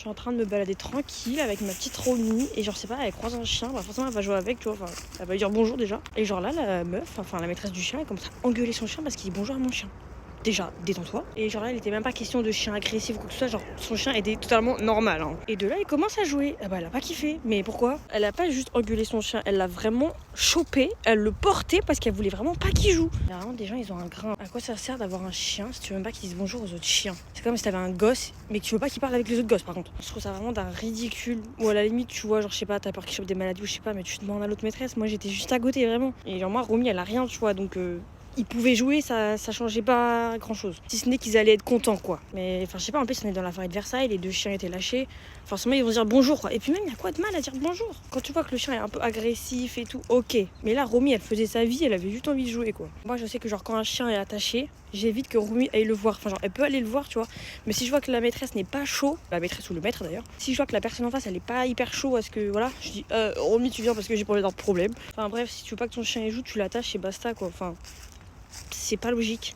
suis en train de me balader tranquille avec ma petite Romy et genre je sais pas, elle croise un chien, bah forcément elle va jouer avec, tu vois, enfin elle va lui dire bonjour déjà. Et genre là la meuf, enfin la maîtresse du chien, elle commence à engueuler son chien parce qu'il dit bonjour à mon chien. Déjà, détends-toi. Et genre là, il était même pas question de chien agressif ou quoi que ce soit. Genre, son chien était totalement normal. Hein. Et de là, il commence à jouer. Ah bah, elle a pas kiffé. Mais pourquoi? Elle a pas juste engueulé son chien. Elle l'a vraiment chopé. Elle le portait parce qu'elle voulait vraiment pas qu'il joue. Il y a vraiment des gens, ils ont un grain. À quoi ça sert d'avoir un chien si tu veux même pas qu'ils disent bonjour aux autres chiens? C'est comme si t'avais un gosse, mais que tu veux pas qu'il parle avec les autres gosses, par contre. Je trouve ça vraiment d'un ridicule. Ou à la limite, tu vois, genre, je sais pas, t'as peur qu'il chope des maladies ou je sais pas, mais tu demandes à l'autre maîtresse. Moi, j'étais juste à côté, vraiment. Et genre, moi, Romy, elle a rien, tu vois, donc. Ils pouvaient jouer, ça changeait pas grand chose. Si ce n'est qu'ils allaient être contents, quoi. Mais enfin, je sais pas, en plus, on est dans la forêt de Versailles, les deux chiens étaient lâchés. Forcément, ils vont se dire bonjour, quoi. Et puis même, il y a quoi de mal à dire bonjour? Quand tu vois que le chien est un peu agressif et tout, ok. Mais là, Romy, elle faisait sa vie, elle avait juste envie de jouer, quoi. Moi, je sais que, genre, quand un chien est attaché, j'évite que Romy aille le voir. Enfin, genre, elle peut aller le voir, tu vois. Mais si je vois que la maîtresse n'est pas chaud, la maîtresse ou le maître d'ailleurs, si je vois que la personne en face, elle est pas hyper chaud, parce que voilà, je dis, Romy, tu viens parce que j'ai pas envie d'avoir de problème. Enfin, bref, si tu veux pas que ton chien joue, tu l'attaches et basta, quoi. Enfin, c'est pas logique.